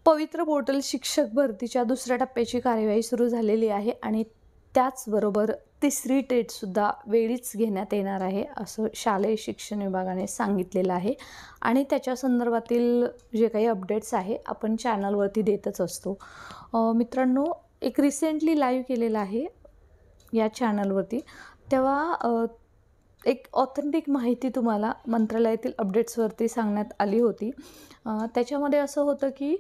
पवित्र पोर्टल शिक्षक भरतीच्या दुसऱ्या टप्प्याची कार्यवाही सुरू झालेली आहे आणि त्याचबरोबर तिसरी टेटसुद्धा वेळीच घेण्यात येणार आहे असं शालेय शिक्षण विभागाने सांगितलेलं आहे. आणि त्याच्या संदर्भातील जे काही अपडेट्स आहे आपण चॅनलवरती देतच असतो. मित्रांनो, एक रिसेंटली लाईव्ह केलेलं आहे या चॅनलवरती, तेव्हा एक ऑथेंटिक माहिती तुम्हाला मंत्रालयातील अपडेट्सवरती सांगण्यात आली होती. त्याच्यामध्ये असं होतं की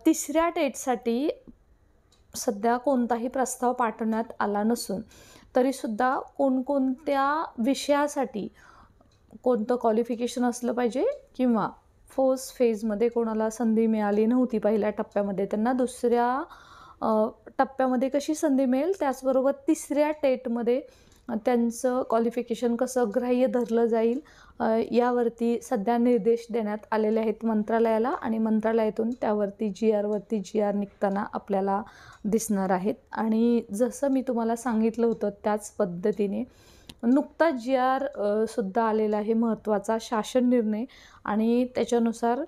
तिसऱ्या टेटसाठी सध्या कोणताही प्रस्ताव पाठवण्यात आला नसून तरीसुद्धा कोणकोणत्या विषयासाठी कोणतं क्वालिफिकेशन असलं पाहिजे किंवा फर्स्ट फेजमध्ये कोणाला संधी मिळाली नव्हती पहिल्या टप्प्यामध्ये, त्यांना दुसऱ्या टप्प्यामध्ये कशी संधी मिळेल, त्याचबरोबर तिसऱ्या टेटमध्ये त्यांचं क्वालिफिकेशन कसं ग्राह्य धरलं जाईल यावरती सध्या निर्देश देण्यात आलेले आहेत मंत्रालयाला. आणि मंत्रालयातून त्यावरती जी आर निघताना आपल्याला दिसणार आहेत. आणि जसं मी तुम्हाला सांगितलं होतं त्याच पद्धतीने नुकताच सुद्धा आलेला आहे, महत्त्वाचा शासन निर्णय. आणि त्याच्यानुसार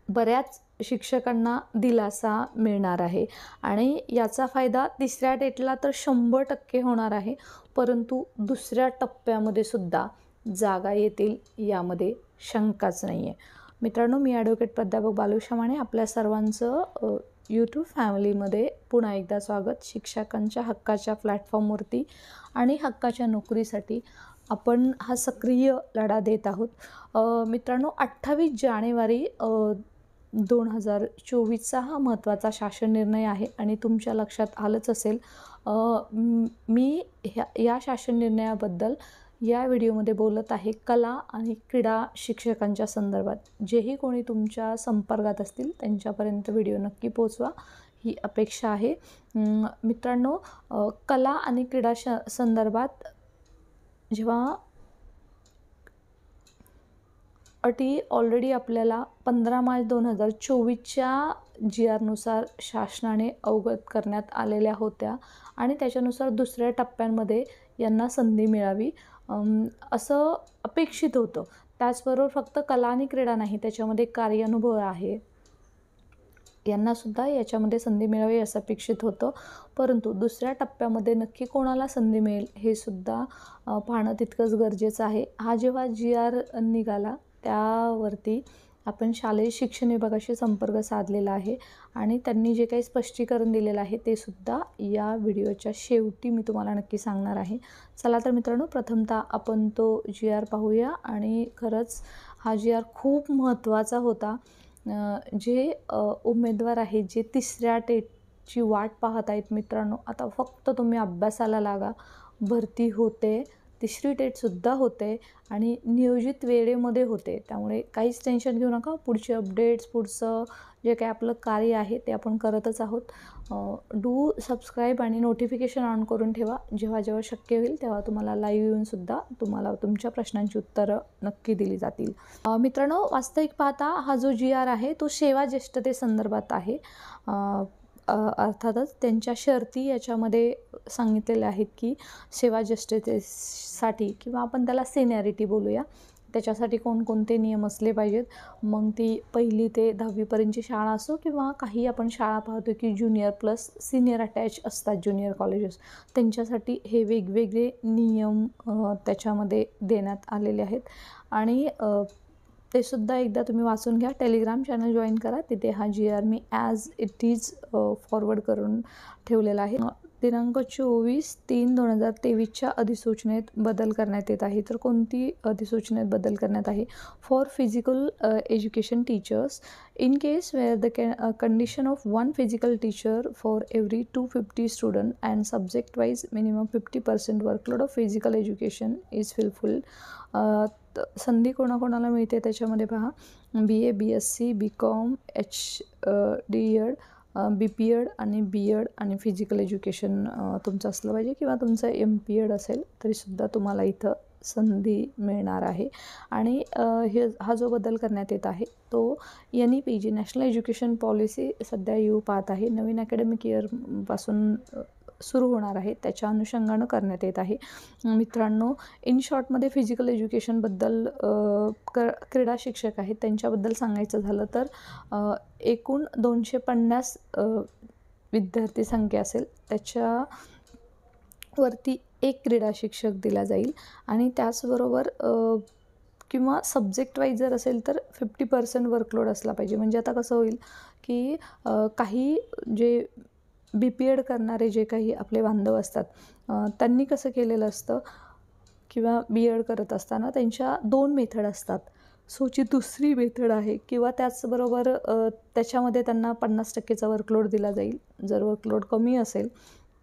बऱ्याच शिक्षकांना दिलासा मिळणार आहे आणि याचा फायदा तिसऱ्या टेटला तर 100% होणार आहे, परंतु दुसऱ्या टप्प्यामध्ये सुद्धा जागा येतील यामध्ये शंकाच नाही आहे. मित्रांनो, मी ॲडव्होकेट प्राध्यापक बालुशा माने आपल्या सर्वांचं यूट्यूब फॅमिलीमध्ये पुन्हा एकदा स्वागत. शिक्षकांच्या हक्काच्या प्लॅटफॉर्मवरती आणि हक्काच्या नोकरीसाठी आपण हा सक्रिय लढा देत आहोत. मित्रांनो, 28 जानेवारी 2024चा हा महत्त्वाचा शासन निर्णय आहे आणि तुमच्या लक्षात आलंच असेल, मी या शासन निर्णयाबद्दल या व्हिडिओमध्ये बोलत आहे कला आणि क्रीडा शिक्षकांच्या संदर्भात. जेही कोणी तुमच्या संपर्कात असतील त्यांच्यापर्यंत व्हिडिओ नक्की पोचवा ही अपेक्षा आहे. मित्रांनो, कला आणि क्रीडा संदर्भात जेव्हा अटी ऑलरेडी आपल्याला 15 मार्च 2024च्या GRनुसार शासनाने अवगत करण्यात आलेल्या होत्या आणि त्याच्यानुसार दुसऱ्या टप्प्यांमध्ये यांना संधी मिळावी असं अपेक्षित होतं. त्याचबरोबर फक्त कला आणि क्रीडा नाही, त्याच्यामध्ये कार्यानुभव आहे, यांनासुद्धा याच्यामध्ये संधी मिळावी असं अपेक्षित होतं. परंतु दुसऱ्या टप्प्यामध्ये नक्की कोणाला संधी मिळेल हे सुद्धा पाहणं तितकंच गरजेचं आहे. हा जेव्हा GR निघाला त्यावरती आपण शालेय शिक्षण विभागाशी संपर्क साधलेला आहे आणि त्यांनी जे काही स्पष्टीकरण दिलेलं आहे ते सुद्धा या व्हिडिओच्या शेवटी मी तुम्हाला नक्की सांगणार आहे. चला तर मित्रांनो, प्रथमतः आपण तो GR पाहूया. आणि खरंच हा GR खूप महत्त्वाचा होता. जे उमेदवार आहेत जे तिसऱ्या टेटची वाट पाहत आहेत मित्रांनो, आता फक्त तुम्ही अभ्यासाला लागा. भरती होते, तिसरी टेटसुद्धा होते आणि नियोजित वेळेमध्ये होते, त्यामुळे काहीच टेन्शन घेऊ नका. पुढचे अपडेट्स, पुढचं जे काही आपलं कार्य आहे ते आपण करतच आहोत. डू सबस्क्राईब आणि नोटिफिकेशन ऑन करून ठेवा. जेव्हा जेव्हा शक्य होईल तेव्हा तुम्हाला लाईव्ह येऊनसुद्धा तुम्हाला तुमच्या प्रश्नांची उत्तरं नक्की दिली जातील. मित्रांनो, वास्तविक पाहता हा जो GR आहे तो सेवा ज्येष्ठतेसंदर्भात आहे. अर्थातच त्यांच्या शर्ती याच्यामध्ये सांगितलेल्या आहेत की सेवा ज्येष्ठतेसाठी किंवा आपण त्याला सिनियरिटी बोलूया, त्याच्यासाठी कोणकोणते नियम असले पाहिजेत. मग ती 1ली ते 10वीपर्यंतची शाळा असो किंवा काही आपण शाळा पाहतो की ज्युनियर प्लस सिनियर अटॅच असतात ज्युनियर कॉलेजेस, त्यांच्यासाठी हे वेगवेगळे नियम त्याच्यामध्ये देण्यात आलेले आहेत. आणि ते सुद्धा एकदा तुम्ही वाचून घ्या. टेलिग्राम चॅनल जॉईन करा, तिथे हा GR me as it is forward करून ठेवलेला आहे. दिनांक 24/3/2023च्या अधिसूचनेत बदल करण्यात येत आहे. तर कोणती अधिसूचनेत बदल करण्यात आहे? For physical education teachers, in case where the condition of 1 physical teacher for every 250 student and subject wise minimum 50% workload of physical education is fulfilled. संधी कोणाकोणाला मिळते त्याच्यामध्ये पहा, BA, BSc, BCom, DEd, BPEd आणि BEd आणि physical education तुमचं असलं पाहिजे किंवा तुमचं MPEd असेल तरीसुद्धा तुम्हाला इथं संधी मिळणार आहे. आणि हा जो बदल करण्यात येत आहे तो NEPG नॅशनल एज्युकेशन पॉलिसी सध्या येऊ पाहत आहे. नवीन अकॅडमिक इयरपासून सुरू होणार आहे त्याच्या अनुषंगानं करण्यात येत आहे. मित्रांनो, इन शॉर्टमध्ये फिजिकल एज्युकेशनबद्दल क्रीडा शिक्षक आहेत त्यांच्याबद्दल सांगायचं झालं तर एकूण 250 विद्यार्थी संख्या असेल त्याच्यावरती एक क्रीडा शिक्षक दिला जाईल आणि त्याचबरोबर किंवा सब्जेक्ट वाईज जर असेल तर 50% वर्कलोड असला पाहिजे. म्हणजे आता कसं होईल की काही जे BPEd करणारे जे काही आपले बांधव असतात त्यांनी कसं केलेलं असतं किंवा BEd करत असताना त्यांच्या 2 मेथड असतात. सो जी दुसरी मेथड आहे किंवा त्याचबरोबर त्याच्यामध्ये त्यांना 50%चा वर्कलोड दिला जाईल जर वर्कलोड कमी असेल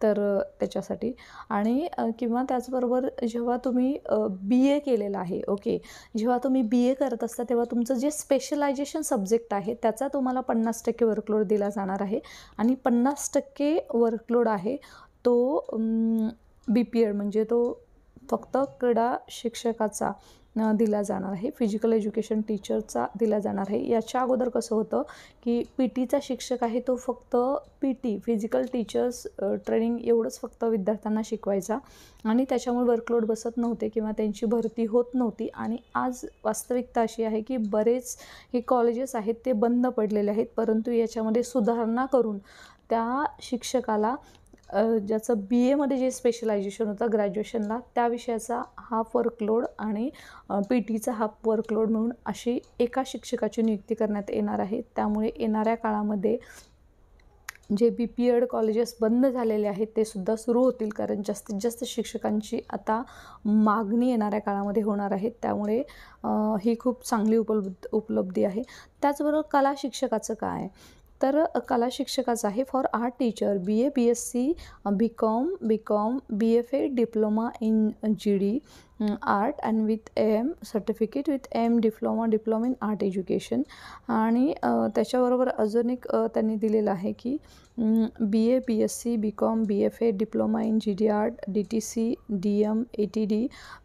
तर त्याच्यासाठी. आणि किंवा त्याचबरोबर जेव्हा तुम्ही BA केलेलं आहे, ओके, जेव्हा तुम्ही BA करत असता तेव्हा तुमचं जे स्पेशलायझेशन सब्जेक्ट आहे त्याचा तुम्हाला 50% वर्कलोड दिला जाणार आहे आणि 50% वर्कलोड आहे तो BPEd म्हणजे तो फक्त क्रीडा शिक्षकाचा दिला जाणार आहे, फिजिकल एज्युकेशन टीचरचा दिला जाणार आहे. याच्या अगोदर कसं होतं की PTचा शिक्षक आहे तो फक्त PT फिजिकल टीचर्स ट्रेनिंग एवढंच फक्त विद्यार्थ्यांना शिकवायचा आणि त्याच्यामुळे वर्कलोड बसत नव्हते किंवा त्यांची भरती होत नव्हती. आणि आज वास्तविकता अशी आहे की बरेच हे कॉलेजेस आहेत ते बंद पडलेले आहेत, परंतु याच्यामध्ये सुधारणा करून त्या शिक्षकाला ज्याचं BAमध्ये जे स्पेशलायझेशन होतं ग्रॅज्युएशनला त्या विषयाचा हाफ वर्कलोड आणि PTचा हाफ वर्कलोड म्हणून अशी एका शिक्षकाची नियुक्ती करण्यात येणार आहे. त्यामुळे येणाऱ्या काळामध्ये जे BPEd कॉलेजेस बंद झालेले आहेत ते सुद्धा सुरू होतील, कारण जास्तीत जास्त शिक्षकांची आता मागणी येणाऱ्या काळामध्ये होणार आहे. त्यामुळे ही खूप चांगली उपलब्धी आहे. त्याचबरोबर कला शिक्षकाचं काय तर कला शिक्षकाचं आहे for art teacher BA BSc BCom BFA diploma in GD art and with AM certificate with AM diploma in art education. आणि त्याच्याबरोबर अजून एक त्यांनी दिलेलं आहे की BA BSc BCom BFA diploma in GD art DTC DM ATD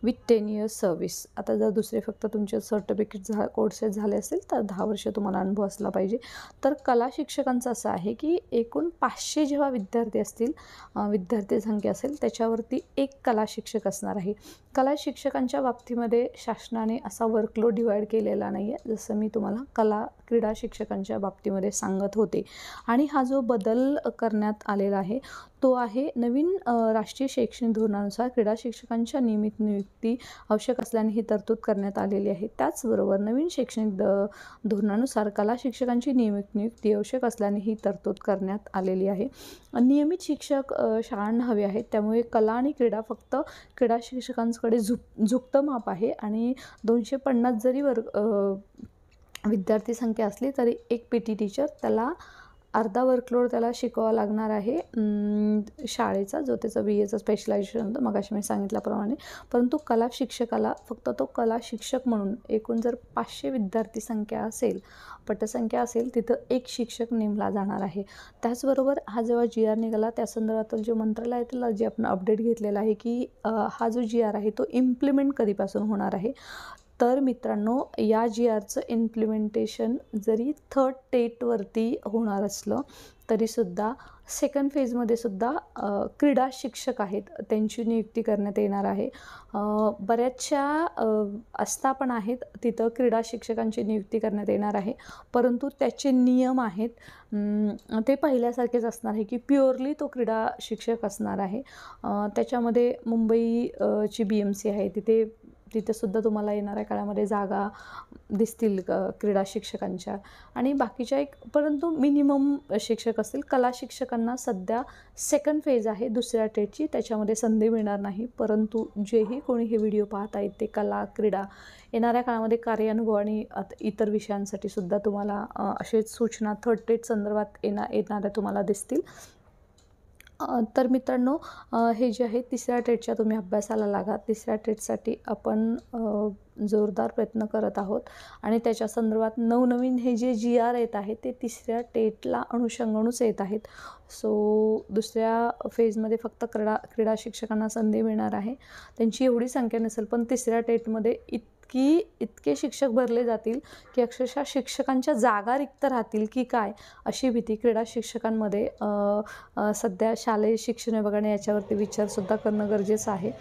with 10 years service. आता जर दुसरे फक्त तुमचे सर्टिफिकेट कोर्सेस झाले असेल तर 10 वर्ष तुम्हाला अनुभव असला पाहिजे. तर कला शिक्षकांचं असं आहे की एकूण 500 जेव्हा विद्यार्थी असतील विद्यार्थी संख्या असेल त्याच्यावरती एक कला शिक्षक असणार आहे. कला शिक्षकांच्या बाबतीमध्ये शासनाने असा वर्कलोड डिवाईड केलेला नाही आहे, जसं मी तुम्हाला क्रीडा शिक्षकांच्या बाबतीमध्ये सांगत होते. आणि हा जो बदल करण्यात आलेला आहे तो आहे नवीन राष्ट्रीय शैक्षणिक धोरणानुसार क्रीडा शिक्षकांच्या नियमित नियुक्ती आवश्यक असल्याने ही तरतूद करण्यात आलेली आहे. त्याचबरोबर नवीन शैक्षणिक धोरणानुसार कला शिक्षकांची नियमित नियुक्ती आवश्यक असल्याने ही तरतूद करण्यात आलेली आहे. नियमित शिक्षक शाळांना हवे आहेत, त्यामुळे कला आणि क्रीडा फक्त क्रीडा शिक्षकांकडे झुकतं माप आहे. आणि 250 जरी विद्यार्थी संख्या असली तरी एक PT टीचर त्याला अर्धा वर्कलोड त्याला शिकवावा लागणार आहे शाळेचा, जो त्याचा BAचा स्पेशलायझेशन होतं मगाशी मी सांगितल्याप्रमाणे. परंतु कला शिक्षकाला फक्त तो कला शिक्षक म्हणून एकूण जर 500 विद्यार्थी संख्या असेल, पटसंख्या असेल, तिथं एक शिक्षक नेमला जाणार आहे. त्याचबरोबर हा जेव्हा GR निघाला त्या संदर्भातील जे मंत्रालयातील जे आपण अपडेट घेतलेला आहे की हा जो GR आहे तो इम्प्लिमेंट कधीपासून होणार आहे. तर मित्रांनो, या GRचं इम्प्लिमेंटेशन जरी थर्ड टेटवरती होणार असलं तरीसुद्धा सेकंड फेजमध्ये सुद्धा क्रीडा शिक्षक आहेत त्यांची नियुक्ती करण्यात येणार आहे. बऱ्याचशा आस्थापन आहेत तिथं क्रीडा शिक्षकांची नियुक्ती करण्यात येणार आहे, परंतु त्याचे नियम आहेत ते पहिल्यासारखेच असणार आहे की प्युअरली तो क्रीडा शिक्षक असणार आहे. त्याच्यामध्ये मुंबईची BMC आहे तिथेसुद्धा तुम्हाला येणाऱ्या काळामध्ये जागा दिसतील क्रीडा शिक्षकांच्या आणि बाकीच्या परंतु मिनिमम शिक्षक असतील. कला शिक्षकांना सध्या सेकंड फेज आहे दुसऱ्या टेटची, त्याच्यामध्ये संधी मिळणार नाही. परंतु जेही कोणी हे व्हिडिओ पाहत आहेत ते कला क्रीडा येणाऱ्या काळामध्ये कार्यानुभव आणि इतर विषयांसाठी सुद्धा तुम्हाला असेच सूचना थर्ड टेट संदर्भात येणाऱ्या तुम्हाला दिसतील. तर मित्रांनो, हे जे आहे तिसऱ्या टेटच्या तुम्ही अभ्यासाला लागा. तिसऱ्या टेटसाठी आपण जोरदार प्रयत्न करत आहोत आणि त्याच्या संदर्भात नवनवीन हे जे GR येत आहे ते तिसऱ्या टेटला अनुषंगानूच येत आहेत. सो दुसऱ्या फेजमध्ये फक्त क्रीडा शिक्षकांना संधी मिळणार आहे. त्यांची एवढी संख्या नसेल, पण तिसऱ्या टेटमध्ये की इतके शिक्षक भरले जातील की अक्षरशः शिक्षकांच्या जागा रिक्त राहतील की काय, अशी भीती क्रीडा शिक्षकांमध्ये सध्या शालेय शिक्षण विभागाने याच्यावरती विचारसुद्धा करणं गरजेचं आहे.